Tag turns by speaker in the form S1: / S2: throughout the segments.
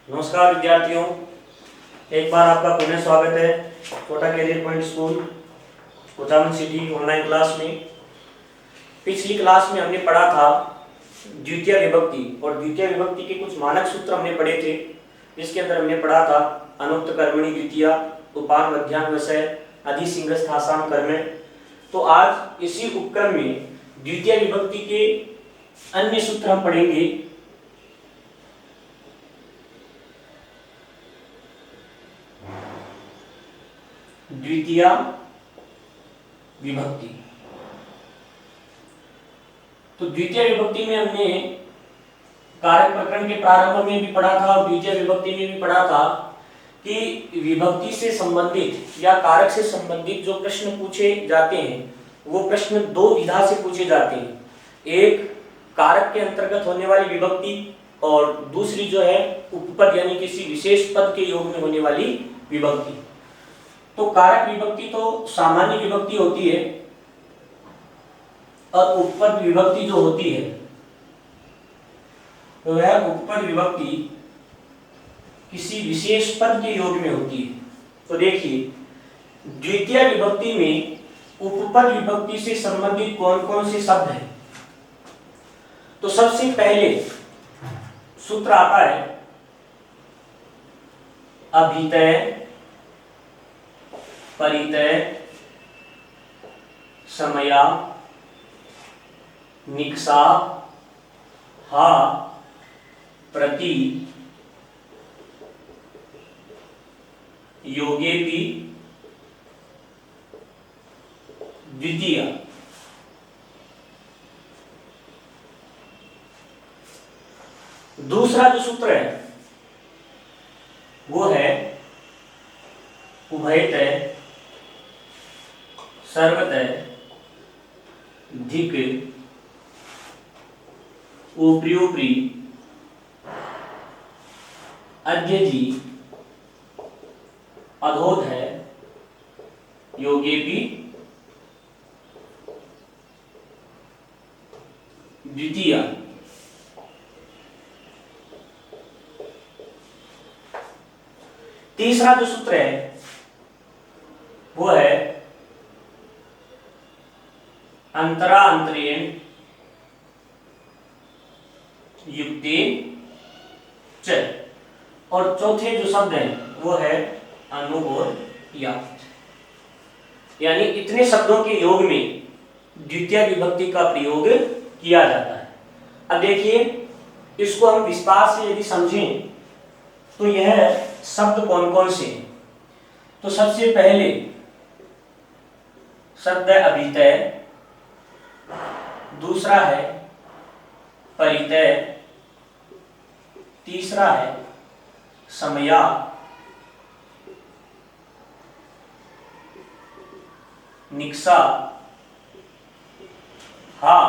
S1: नमस्कार विद्यार्थियों, एक बार आपका पुनः स्वागत है कोटा कैरियर पॉइंट स्कूल कोचामन सिटी ऑनलाइन क्लास में। पिछली क्लास में हमने पढ़ा था द्वितीय विभक्ति और द्वितीय विभक्ति के कुछ मानक सूत्र हमने पढ़े थे। इसके अंदर हमने पढ़ा था अनुक्त कर्मणि द्वितीया, उपान मध्याह्न वशय, अधि सिंहस्थासाम कर्मे। तो आज इसी उपक्रम में द्वितीय विभक्ति के अन्य सूत्र हम पढ़ेंगे। द्वितीय विभक्ति, तो द्वितीय विभक्ति में हमने कारक प्रकरण के प्रारंभ में भी पढ़ा था और द्वितीय विभक्ति में भी पढ़ा था कि विभक्ति से संबंधित या कारक से संबंधित जो प्रश्न पूछे जाते हैं वो प्रश्न दो विधा से पूछे जाते हैं। एक कारक के अंतर्गत होने वाली विभक्ति और दूसरी जो है उपपद यानी किसी विशेष पद के योग में होने वाली विभक्ति। तो कारक विभक्ति तो सामान्य विभक्ति होती है और उपपद विभक्ति जो होती है तो वह उपपद विभक्ति किसी विशेष पद के योग में होती है। तो देखिए, द्वितीय विभक्ति में उपपद विभक्ति से संबंधित कौन कौन से शब्द हैं। तो सबसे पहले सूत्र आता है अभितय, परितय, समया, निक्सा, हा, प्रति, योगेपि, द्वितीय। दूसरा जो सूत्र है वो है उभयतय, सर्वतय, धिक, ऊपरी, अध्यजी, अधोध है, योगेपि, द्वितीय। तीसरा जो सूत्र है वो है अंतरा अंतरेण युक्ते च, और चौथे जो शब्द है वो है अनु और यावत्। यानी इतने शब्दों के योग में द्वितीय विभक्ति का प्रयोग किया जाता है। अब देखिए, इसको हम विस्तार से यदि समझें तो यह शब्द कौन कौन से हैं। तो सबसे पहले शब्द है अभितय, दूसरा है परितय, तीसरा है समया, निक्सा, हा,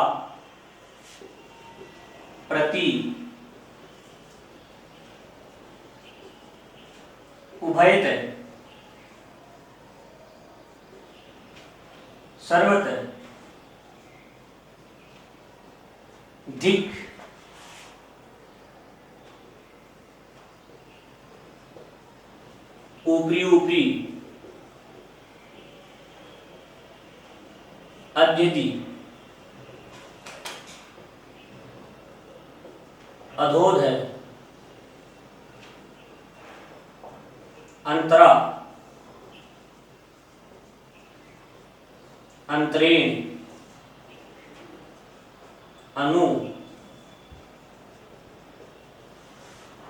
S1: प्रति, उभयतय, सर्वतय, धिक, ऊपरी, अध्यति, अधोध है, अंतरा, अंतरेण, अनु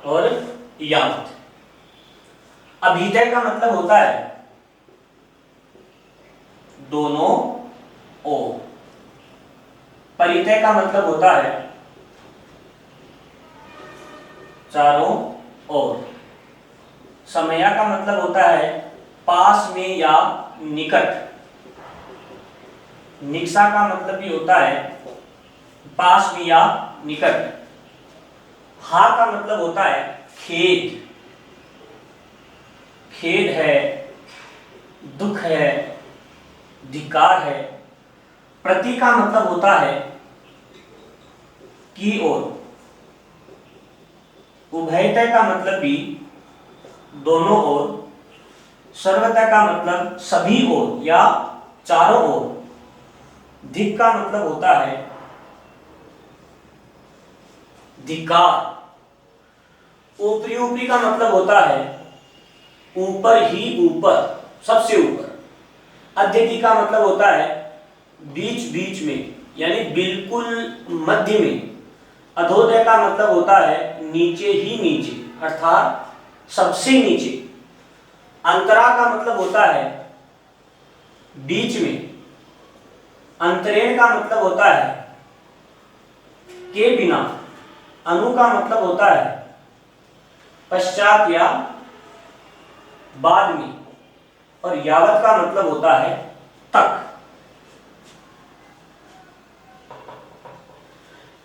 S1: और यावत्। अभितय का मतलब होता है दोनों ओर, परितय का मतलब होता है चारों ओर, समया का मतलब होता है पास में या निकट, निक्सा का मतलब भी होता है पास में या निकट, हा का मतलब होता है खेद, खेद है, दुख है, धिक्कार है। प्रति का मतलब होता है की ओर, उभयतः का मतलब भी दोनों ओर, सर्वतः का मतलब सभी ओर या चारों ओर, धिक् का मतलब होता है धिक्कार, ऊपरी ऊपरी का मतलब होता है ऊपर ही ऊपर, सबसे ऊपर, अध्यति का मतलब होता है बीच बीच में यानी बिल्कुल मध्य में, अधोदय का मतलब होता है नीचे ही नीचे अर्थात सबसे नीचे, अंतरा का मतलब होता है बीच में, अंतरेण का मतलब होता है के बिना, अनु का मतलब होता है पश्चात या बाद में, और यावत का मतलब होता है तक।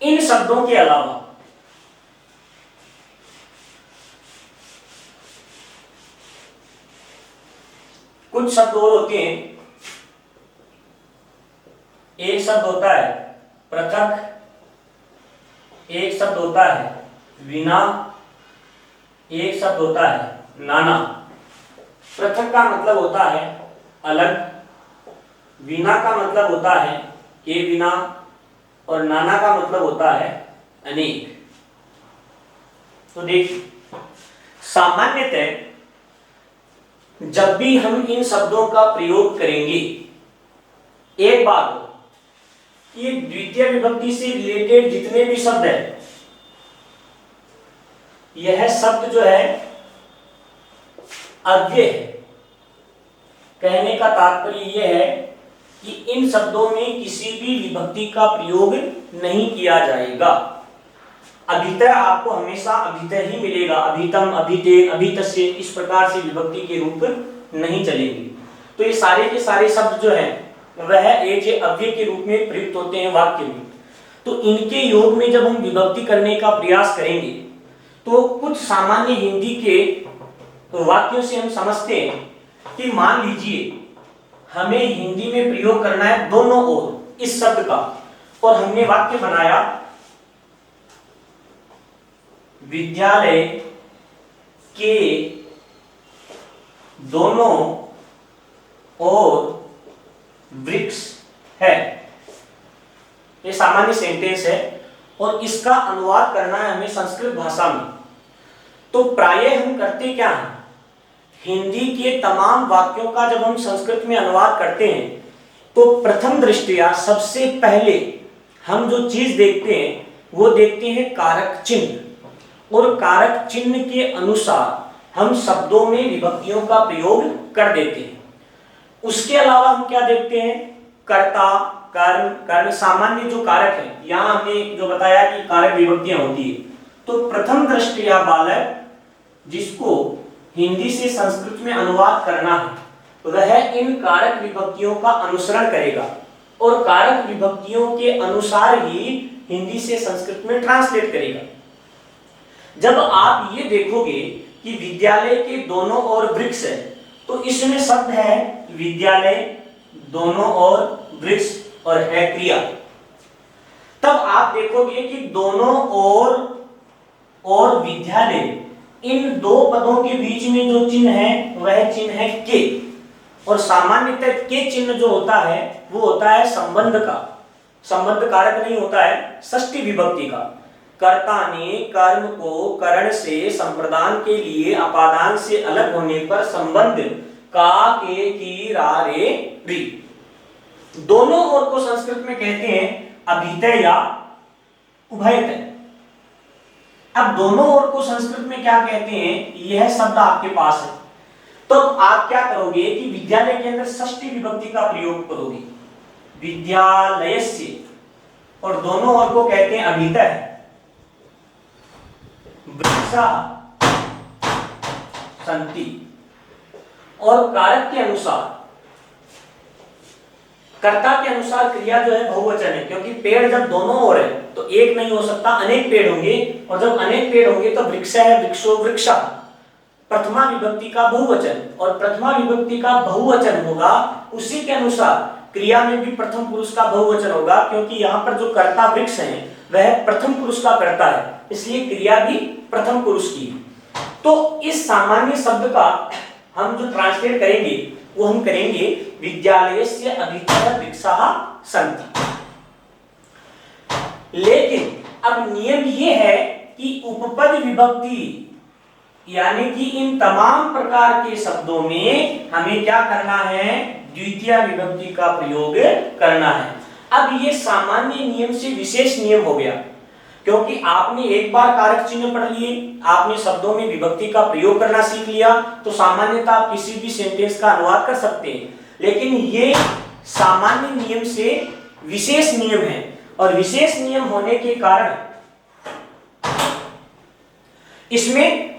S1: इन शब्दों के अलावा कुछ शब्द और होते हैं। एक शब्द होता है पृथक, एक शब्द होता है विना, एक शब्द होता है नाना। पृथक का मतलब होता है अलग, विना का मतलब होता है के बिना, और नाना का मतलब होता है अनेक। तो देखिए, सामान्यतः जब भी हम इन शब्दों का प्रयोग करेंगे, एक बात हो, ये द्वितीय विभक्ति से रिलेटेड जितने भी शब्द हैं, यह शब्द जो है अव्यय है। कहने का तात्पर्य यह है कि इन शब्दों में किसी भी विभक्ति का प्रयोग नहीं किया जाएगा। अभितः आपको हमेशा अभितः ही मिलेगा, अभितम, अभितेन, अभितस्य, इस प्रकार से विभक्ति के रूप नहीं चलेंगे। तो ये सारे के सारे शब्द जो हैं वह एज अव्यय के रूप में प्रयुक्त होते हैं वाक्य में। तो इनके योग में जब हम विभक्ति करने का प्रयास करेंगे तो कुछ सामान्य हिंदी के वाक्यों से हम समझते हैं कि मान लीजिए हमें हिंदी में प्रयोग करना है दोनों ओर इस शब्द का, और हमने वाक्य बनाया विद्यालय के दोनों ओर वृक्ष है। ये सामान्य सेंटेंस है और इसका अनुवाद करना है हमें संस्कृत भाषा में। तो प्रायः हम करते क्या हैं, हिंदी के तमाम वाक्यों का जब हम संस्कृत में अनुवाद करते हैं तो प्रथम दृष्टया सबसे पहले हम जो चीज देखते हैं वो देखते हैं कारक चिन्ह, और कारक चिन्ह के अनुसार हम शब्दों में विभक्तियों का प्रयोग कर देते हैं। उसके अलावा हम क्या देखते हैं, कर्ता, कर्म, कर्ण, सामान्य जो कारक है, यहाँ हमने जो बताया कि कारक विभक्तियां होती है। तो प्रथम दृष्टया बालक जिसको हिंदी से संस्कृत में अनुवाद करना है वह इन कारक विभक्तियों का अनुसरण करेगा और कारक विभक्तियों के अनुसार ही हिंदी से संस्कृत में ट्रांसलेट करेगा। जब आप ये देखोगे कि विद्यालय के दोनों ओर वृक्ष है, तो इसमें शब्द है विद्यालय, दोनों ओर वृक्ष और है क्रिया। तब आप देखोगे कि दोनों ओर और विद्यालय, इन दो पदों के बीच में जो चिन्ह है वह चिन्ह है के, और सामान्यतः के चिन्ह जो होता है वो होता है संबंध का, संबंध कारक नहीं होता है, षष्ठी विभक्ति का। कर्ता ने कर्म को करण से संप्रदान के लिए अपादान से अलग होने पर संबंध का, के, की, रा, रे, री, दोनों ओर को संस्कृत में कहते हैं अभितय या उभयतय। अब दोनों ओर को संस्कृत में क्या कहते हैं, यह शब्द आपके पास है, तो आप क्या करोगे कि विद्यालय के अंदर षष्ठी विभक्ति का प्रयोग करोगे, विद्यालयस्य, और दोनों ओर को कहते हैं अभितय, वृक्षा सन्ति। और कारक के अनुसार, कर्ता के अनुसार क्रिया जो है बहुवचन है, क्योंकि पेड़ जब दोनों ओर है तो एक नहीं हो सकता, अनेक पेड़ होंगे, और जब अनेक पेड़ होंगे तो वृक्ष है, वृक्षो वृक्षा, प्रथमा विभक्ति का बहुवचन, और प्रथमा विभक्ति का बहुवचन होगा उसी के अनुसार क्रिया में भी प्रथम पुरुष का बहुवचन होगा, क्योंकि यहाँ पर जो कर्ता वृक्ष है वह प्रथम पुरुष का कर्ता है, इसलिए क्रिया भी प्रथम पुरुष की। तो इस सामान्य शब्द का हम जो ट्रांसलेट करेंगे वो हम करेंगे विद्यालयस्य अभितः वृक्षाः सन्ति। लेकिन अब नियम ये है कि उपपद विभक्ति यानी कि इन तमाम प्रकार के शब्दों में हमें क्या करना है, द्वितीय विभक्ति का प्रयोग करना है। अब ये सामान्य नियम से विशेष नियम हो गया, क्योंकि आपने एक बार कारक चिन्ह पढ़ लिए, आपने शब्दों में विभक्ति का प्रयोग करना सीख लिया, तो सामान्यतः आप किसी भी सेंटेंस का अनुवाद कर सकते हैं। लेकिन ये सामान्य नियम से विशेष नियम है, और विशेष नियम होने के कारण इसमें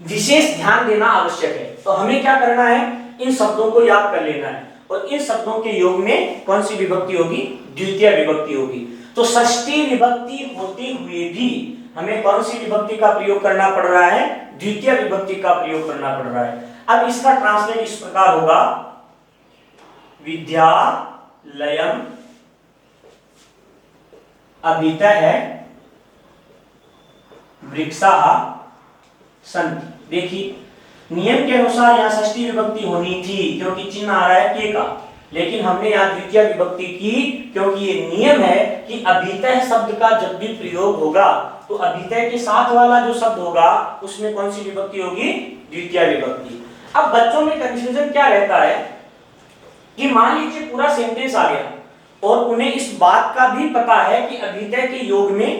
S1: विशेष ध्यान देना आवश्यक है। तो हमें क्या करना है, इन शब्दों को याद कर लेना है, और इन शब्दों के योग में कौन सी विभक्ति होगी, द्वितीय विभक्ति होगी। तो षष्ठी विभक्ति होते हुए भी हमें कौन सी विभक्ति का प्रयोग करना पड़ रहा है, द्वितीय विभक्ति का प्रयोग करना पड़ रहा है। अब इसका ट्रांसलेट इस प्रकार होगा, विद्यालयम अभितः वृक्षाः सन्ति। देखिए नियम के अनुसार यहाँ षष्ठी विभक्ति होनी थी, क्योंकि चिन्ह आ रहा है के का, लेकिन हमने यहाँ द्वितीय विभक्ति की, क्योंकि ये नियम है कि अभितः शब्द का जब भी प्रयोग होगा तो अभितः के साथ वाला जो शब्द होगा उसमें कौन सी विभक्ति होगी, द्वितीय विभक्ति। अब बच्चों में कंफ्यूजन क्या रहता है कि मान लीजिए पूरा सेंटेंस आ गया और उन्हें इस बात का भी पता है कि अभितः के योग में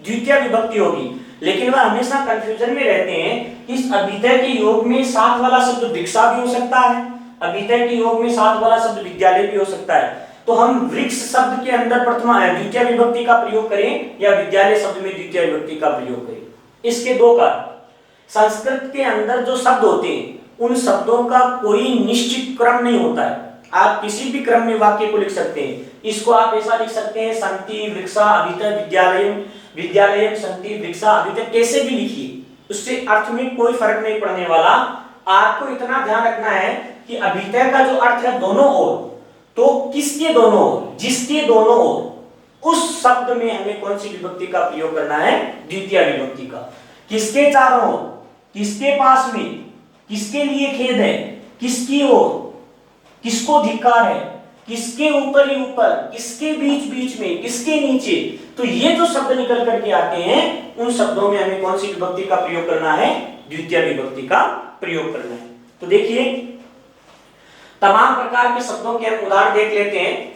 S1: द्वितीय विभक्ति होगी, लेकिन वह हमेशा कंफ्यूजन में रहते हैं कि इस अभितः के योग में साथ वाला शब्द वृक्षा भी हो सकता है, अभितः के योग में साथ वाला शब्द विद्यालय भी हो सकता है। तो हम वृक्ष शब्द के अंदर प्रथमा द्वितीय विभक्ति का प्रयोग करें या विद्यालय शब्द में द्वितीय विभक्ति का प्रयोग करें। इसके दो कारण, संस्कृत के अंदर जो शब्द होते हैं उन शब्दों का कोई निश्चित क्रम नहीं होता है। आप किसी भी क्रम में वाक्य को लिख सकते हैं। इसको आप ऐसा लिख सकते हैं, सन्ति वृक्षा अभितः विद्यालयम, विद्यालयम सन्ति वृक्षा अभितः, कैसे भी लिखिए, उससे अर्थ में कोई फर्क नहीं पड़ने वाला। आपको इतना ध्यान रखना है कि अभितः का जो अर्थ है दोनों ओर, तो किसके दोनों ओर, जिसके दोनों ओर, उस शब्द में हमें कौन सी विभक्ति का प्रयोग करना है, द्वितीय विभक्ति का। किसके चारों ओर, किसके पास में, किसके लिए खेद है, किसकी ओर, किसको धिक्कार है, किसके ऊपर ही ऊपर, किसके बीच बीच में, किसके नीचे, तो ये जो शब्द निकल करके आते हैं उन शब्दों में हमें कौन सी विभक्ति का प्रयोग करना है, द्वितीय विभक्ति का प्रयोग करना है। तो देखिए तमाम प्रकार के शब्दों के हम उदाहरण देख लेते हैं।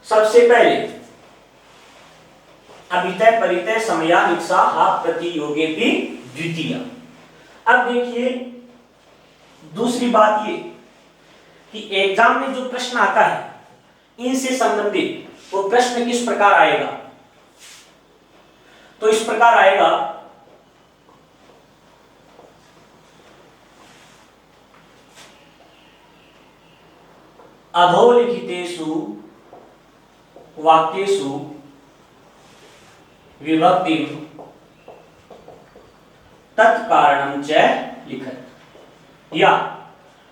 S1: सबसे पहले अभितः परितः समयानिक्षा हा प्रतियोगेपि द्वितीय। अब देखिए दूसरी बात ये कि एग्जाम में जो प्रश्न आता है इनसे संबंधित वो प्रश्न किस प्रकार आएगा, तो इस प्रकार आएगा, अधोलिखितेषु वाक्येषु विभक्तिं तत्कारणं च लिखत। या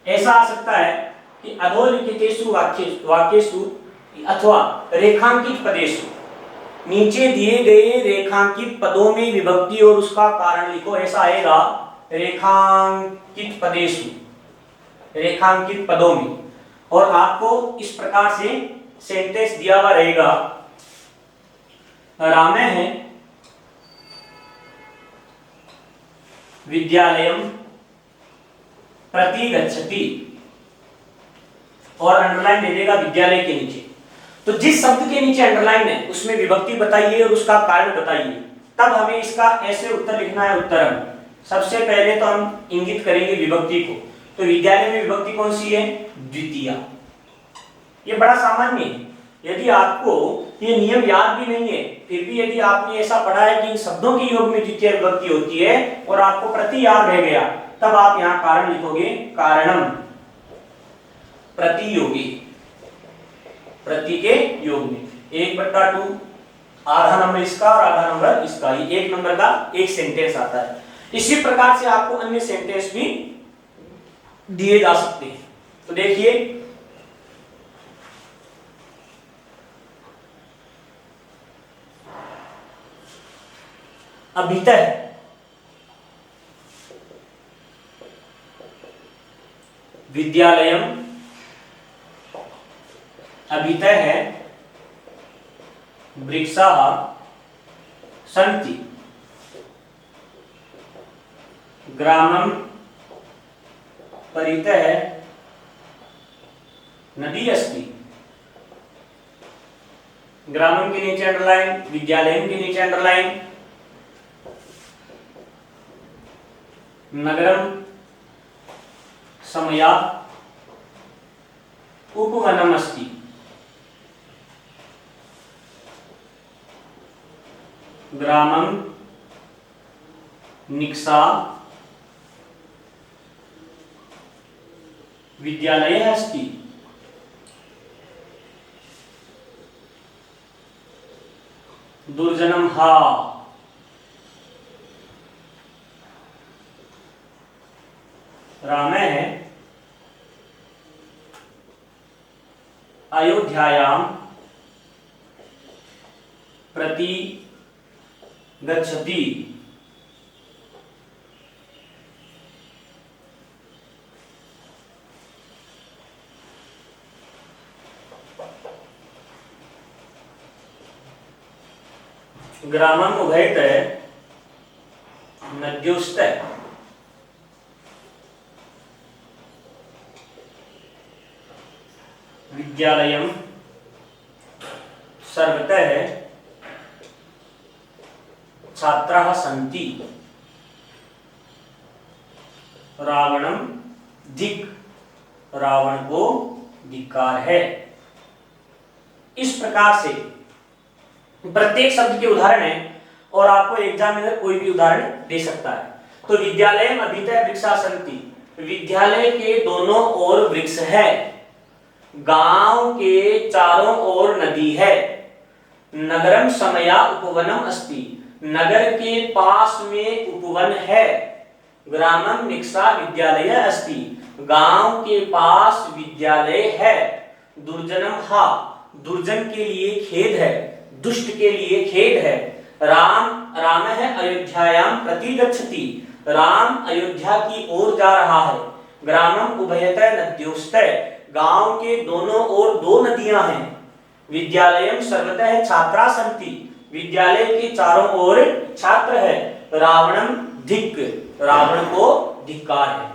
S1: ऐसा आ सकता है कि अधोलिखितेषु वाक्येषु अथवा रेखांकित पदेषु, नीचे दिए गए रेखांकित पदों में विभक्ति और उसका कारण लिखो, ऐसा आएगा रेखांकित पदेषु, रेखांकित पदों में। और आपको इस प्रकार से सेंटेंस दिया हुआ रहेगा, रामे है विद्यालयम प्रति गच्छति, और अंडरलाइन दे देगा विद्यालय के नीचे। तो जिस शब्द के नीचे अंडरलाइन है उसमें विभक्ति बताइए और उसका कारण बताइए, तब हमें इसका ऐसे उत्तर लिखना है। उत्तरम, सबसे पहले तो हम इंगित करेंगे विभक्ति को। तो विद्यालय में विभक्ति कौन सी है, द्वितीय। ये बड़ा सामान्य है। यदि आपको ये नियम याद भी नहीं है, फिर भी यदि आपने ऐसा पढ़ा है कि इन शब्दों के योग में द्वितीय विभक्ति होती है और आपको प्रति याद रह गया, तब आप यहाँ कारण लिखोगे, कारणम प्रतियोगी, प्रति के योग में 1/2 आधा नंबर इसका और आधा नंबर इसका, ये 1 नंबर का एक सेंटेंस आता है। इसी प्रकार से आपको अन्य सेंटेंस भी दिए जा सकते हैं। तो देखिए अभितः, विद्यालयम अभितः वृक्षाः सन्ति, ग्रामं परितः नदी अस्ति। ग्रामम के नीचे अंडरलाइन, विद्यालयम के नीचे अंडरलाइन, नगरम समयात् उपवनम अस्ति। ग्रामम निक्सा विद्यालयः अस्ति। दुर्जनम हा, रामः अयोध्यायां प्रति गच्छति। ग्रामम उभयतः नद्योस्तः, विद्यालयम सर्वतः छात्राः सन्ति। रावणम धिक्, रावण को धिक्कार है। इस प्रकार से प्रत्येक शब्द के उदाहरण है और आपको एग्जामिनर कोई भी उदाहरण दे सकता है। तो विद्यालयम अभितः वृक्षाः सन्ति, विद्यालय के दोनों ओर वृक्ष है, गांव के चारों ओर नदी है, नगरम समया उपवनम अस्ति, नगर के पास में उपवन है, ग्रामम निक्सा विद्यालयः अस्ति, गांव के पास विद्यालय है, दुर्जनम हा, दुर्जन के लिए खेद है, दुष्ट के लिए खेद है, रामः अयोध्यायां प्रति गच्छति, राम अयोध्या की ओर जा रहा है, ग्रामम उभयतः नद्योस्तः, गांव के दोनों ओर दो नदियां हैं, विद्यालयम सर्वतः छात्राः सन्ति, विद्यालय के चारों ओर छात्र है, रावणम धिक्, रावण को धिक्कार है।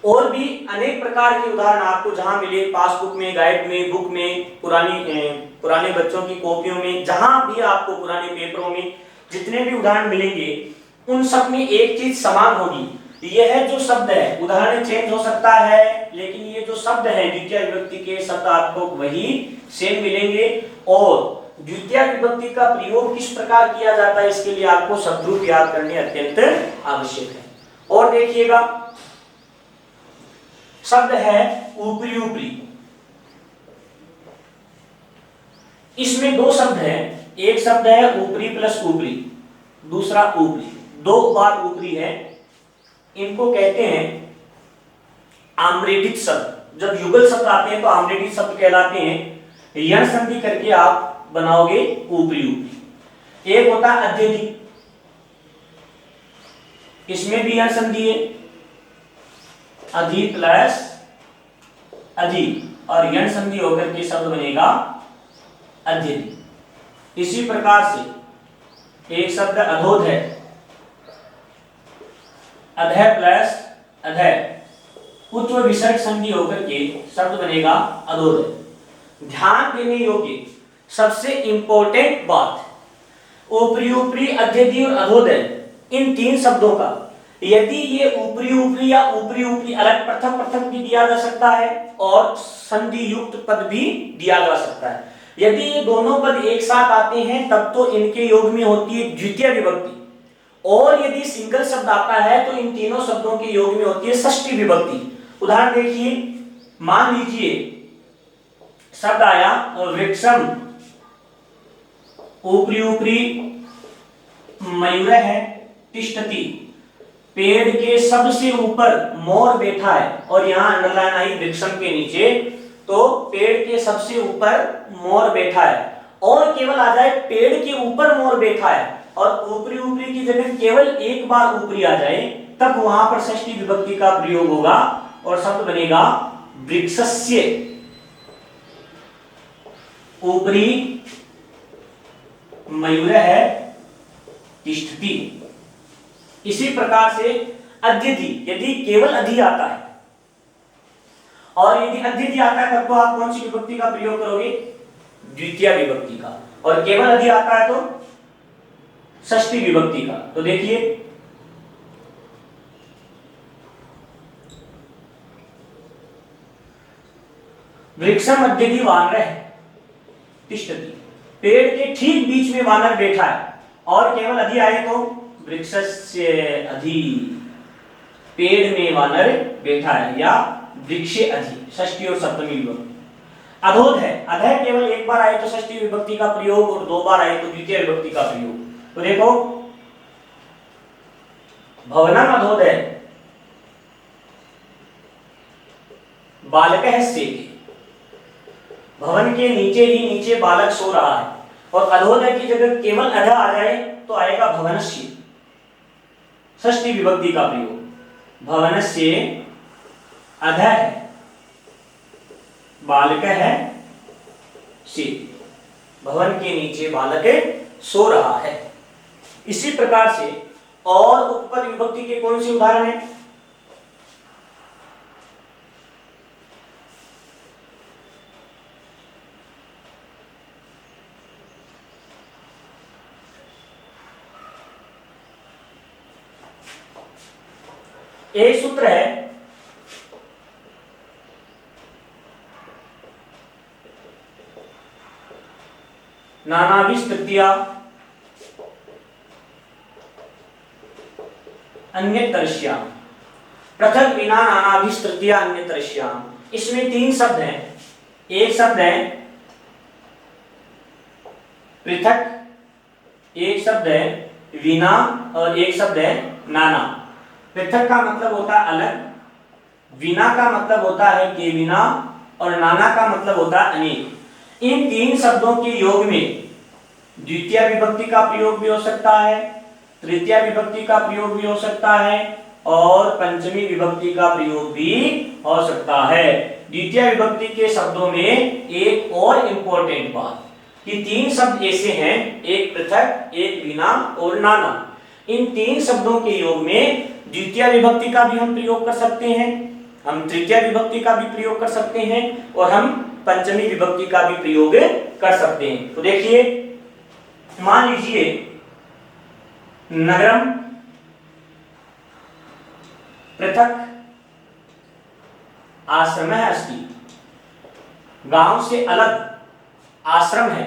S1: और भी अनेक प्रकार के उदाहरण आपको जहां मिले, पासबुक में, गाइड में, बुक में, पुराने बच्चों की कॉपियों में, जहां भी आपको पुराने पेपरों में जितने भी उदाहरण मिलेंगे उन सब में एक चीज समान होगी, यह जो शब्द है, उदाहरण चेंज हो सकता है लेकिन ये जो शब्द है द्वितीय विभक्ति के शब्द आपको वही सेम मिलेंगे। और द्वितीय विभक्ति का प्रयोग किस प्रकार किया जाता है इसके लिए आपको शब्द रूप याद करने अत्यंत आवश्यक है। और देखिएगा, शब्द है ऊपरी ऊपरी, इसमें दो शब्द हैं, एक शब्द है ऊपरी प्लस ऊपरी, दूसरा ऊपरी, दो बार ऊपरी है, इनको कहते हैं आम्रेडित शब्द। जब युगल शब्द आते हैं तो आम्रेडित शब्द कहलाते हैं। यण संधि करके आप बनाओगे ऊपरी ऊपरी। एक होता है अत्यधिक, इसमें भी यण संधि है, अधिक प्लस अधिक, और यण संधि होकर के शब्द बनेगा अत्यधिक। इसी प्रकार से एक शब्द अधोध है, अधः प्लस अधः, उत्व विसर्ग संधि होकर के शब्द बनेगा अधोदय। ध्यान देने योग्य सबसे इंपॉर्टेंट बात, ऊपरी ऊपरी, अध्यधि और अधोदय, इन तीन शब्दों का यदि ये ऊपरी ऊपरी या ऊपरी ऊपरी अलग पृथक पृथक भी दिया जा सकता है और संधि युक्त पद भी दिया जा सकता है। यदि ये दोनों पद एक साथ आते हैं तब तो इनके योग में होती है द्वितीय विभक्ति, और यदि सिंगल शब्द आता है तो इन तीनों शब्दों के योग में होती है षष्ठी विभक्ति। उदाहरण देखिए, मान लीजिए शब्द आया वृक्षम, ऊपरी ऊपरी मयूरः तिष्ठति, पेड़ के सबसे ऊपर मोर बैठा है, और यहां अंडरलाइन आई वृक्षम के नीचे, तो पेड़ के सबसे ऊपर मोर बैठा है, और केवल आ जाए पेड़ के ऊपर मोर बैठा है और ऊपरी ऊपरी की जगह केवल एक बार ऊपरी आ जाए तब वहां पर षष्ठी विभक्ति का प्रयोग होगा और शब्द बनेगा वृक्षस्य ऊपरी मयूरः तिष्ठति। इसी प्रकार से अध्यधि, यदि केवल अधि आता है और यदि अध्यधि आता है तब तो आप कौन सी विभक्ति का प्रयोग करोगे? द्वितीय विभक्ति का। और केवल अधि आता है तो षष्ठी विभक्ति का। तो देखिए वृक्षम अध्यधि वानरः तिष्ठति, पेड़ के ठीक बीच में वानर बैठा है और केवल अधि आए तो वृक्षस्य अधि, पेड़ में वानर बैठा है या वृक्षे अधि, षष्ठी और सप्तमी विभक्ति। अधोध है, अधः केवल एक बार आए तो षष्ठी विभक्ति का प्रयोग और दो बार आए तो द्वितीय विभक्ति का प्रयोग। तो देखो भवनम अधोध है, बालकः सेते, भवन के नीचे ही नीचे बालक सो रहा है और अधोदय की जगह केवल अधः आ जाए तो आएगा भवनस्य, षष्ठी विभक्ति का प्रयोग। भवनस्य अधः है, बालक है से, भवन के नीचे बालक सो रहा है। इसी प्रकार से और उपपद विभक्ति के कौन से उदाहरण हैं? एक सूत्र है नानाभिः तृतीया अन्यतरस्याम्, पृथक विना नानाभिः तृतीया अन्यतरस्याम्। इसमें तीन शब्द हैं, एक शब्द है पृथक, एक शब्द है विना और एक शब्द है नाना। पृथक का मतलब होता है अलग, विना का मतलब होता है के बिना और नाना का मतलब होता है अनेक। इन तीन शब्दों के योग में द्वितीय विभक्ति का प्रयोग भी हो सकता है, तृतीय विभक्ति का प्रयोग भी हो सकता है और पंचमी विभक्ति का प्रयोग भी हो सकता है। द्वितीय विभक्ति के शब्दों में एक और इंपॉर्टेंट बात कि तीन शब्द ऐसे हैं, एक पृथक, एक बिना और नाना। इन तीन शब्दों के योग में द्वितीय विभक्ति का भी हम प्रयोग कर सकते हैं, हम तृतीय विभक्ति का भी प्रयोग कर सकते हैं और हम पंचमी विभक्ति का भी प्रयोग कर सकते हैं। तो देखिए मान लीजिए नगरम पृथक आश्रमः अस्ति, गांव से अलग आश्रम है,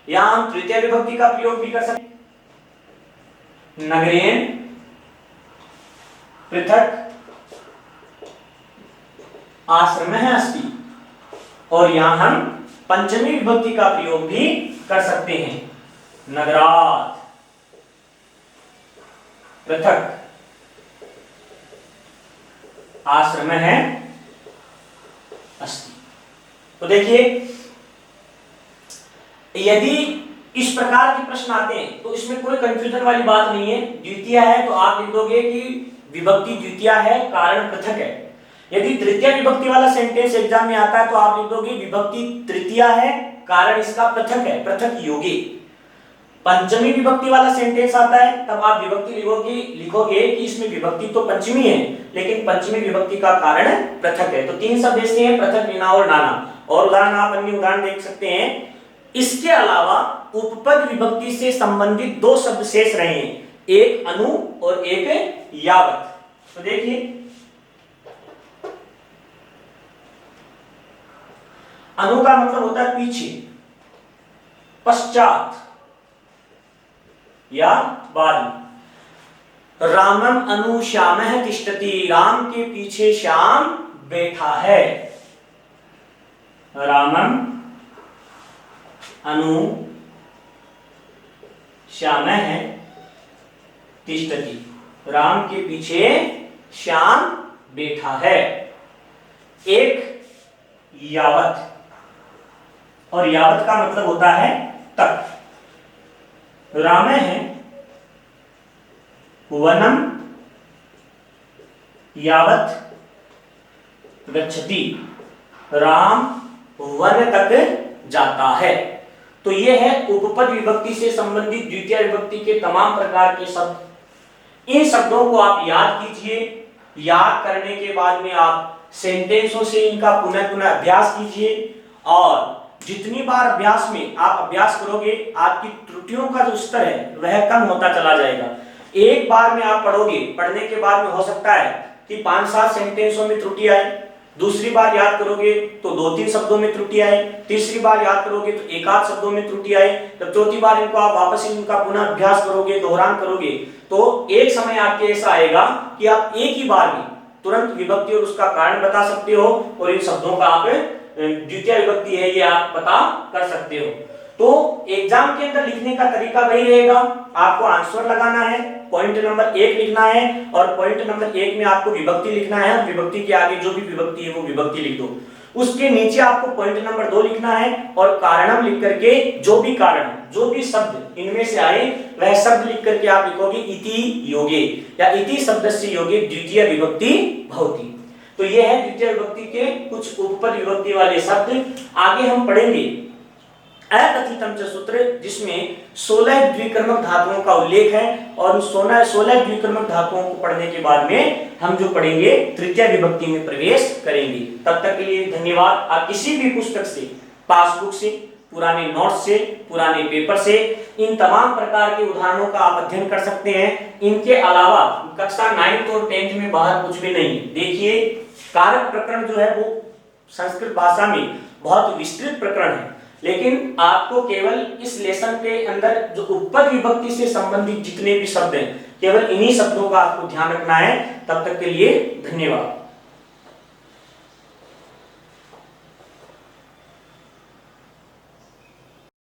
S1: यहां हम तृतीय विभक्ति का प्रयोग भी कर सकते हैं। नगरेण पृथक आश्रमः अस्ति, और यहां हम पंचमी विभक्ति का प्रयोग भी कर सकते हैं। नगरात् पृथक आश्रमः अस्ति। तो देखिए यदि इस प्रकार के प्रश्न आते हैं तो इसमें कोई कंफ्यूजन वाली बात नहीं है। द्वितीय है तो आप लिख दोगे कि विभक्ति द्वितीय है, कारण पृथक है। यदि तृतीय विभक्ति वाला सेंटेंस एग्जाम में आता है तो आप लिख दोगे विभक्ति तृतीय है, कारण इसका पृथक है, पृथक योगी। पंचमी विभक्ति वाला सेंटेंस आता है तब आप विभक्ति लिखोगे कि इसमें विभक्ति तो पंचमी है लेकिन पंचमी विभक्ति का कारण पृथक है। तो तीन शब्द ऐसे हैं, पृथक, बिना और नाना। और उदाहरण आप अन्य उदाहरण देख सकते हैं। इसके अलावा उपपद विभक्ति से संबंधित दो शब्द शेष रहे हैं, एक अनु और एक यावत। तो देखिए अनु का मतलब होता है पीछे, पश्चात या बाद में। रामम अनु श्यामः तिष्ठति, राम के पीछे श्याम बैठा है। रामम अनु श्यामः तिष्ठति, राम के पीछे श्याम बैठा है। एक यावत, और यावत का मतलब होता है तक। रामः वनम यावत गच्छति, राम वन तक जाता है। तो ये है उपपद विभक्ति से संबंधित द्वितीय विभक्ति के तमाम प्रकार के शब्द। इन शब्दों को आप याद कीजिए। याद करने के बाद में आप सेंटेंसों से इनका पुनः पुनः अभ्यास कीजिए, और जितनी बार अभ्यास में आप अभ्यास करोगे आपकी त्रुटियों का जो स्तर है वह कम होता चला जाएगा। एक बार में आप पढ़ोगे, पढ़ने के बाद में हो सकता है कि 5-7 सेंटेंसों में त्रुटि आए, दूसरी बार याद करोगे तो 2-3 शब्दों में त्रुटि आए, तीसरी बार याद करोगे तो 1-8 शब्दों में त्रुटि आए, तब चौथी बार इनको आप वापस इनका पुनः अभ्यास करोगे, दोहरान करोगे, तो एक समय आपके ऐसा आएगा कि आप एक ही बार में तुरंत विभक्ति और उसका कारण बता सकते हो, और इन शब्दों का आप द्वितीय विभक्ति है ये आप पता कर सकते हो। तो एग्जाम के अंदर लिखने का तरीका वही रहेगा, आपको आंसर लगाना है, पॉइंट नंबर 1 लिखना है, और पॉइंट नंबर 1 में आपको विभक्ति लिखना है, विभक्ति के आगे जो भी विभक्ति है वो विभक्ति लिख दो। उसके नीचे आपको पॉइंट नंबर 2 लिखना है, और कारणम लिख करके जो भी कारण, जो भी शब्द इनमें से आए वह शब्द लिख करके आप लिखोगे इति योगे, या इति शब्दस्य योगे द्वितीय विभक्ति भवति। तो ये है द्वितीय विभक्ति के कुछ उपपद विभक्ति वाले शब्द। आगे हम पढ़ेंगे अकथितम च सूत्र, जिसमें 16 द्विकर्मक धातुओं का उल्लेख है, और 16 द्विकर्मक धातुओं को पढ़ने के बाद में हम जो पढ़ेंगे तृतीय विभक्ति में प्रवेश करेंगे। तब तक के लिए धन्यवाद। आप किसी भी पुस्तक से, पासबुक से, पुराने नोट्स से, पुराने पेपर से इन तमाम प्रकार के उदाहरणों का आप अध्ययन कर सकते हैं। इनके अलावा कक्षा 9th और 10th में बाहर कुछ भी नहीं। देखिए, कारक प्रकरण जो है वो संस्कृत भाषा में बहुत विस्तृत प्रकरण है, लेकिन आपको केवल इस लेसन के अंदर जो उपपद विभक्ति से संबंधित जितने भी शब्द हैं, केवल इन्हीं शब्दों का आपको ध्यान रखना है। तब तक के लिए धन्यवाद।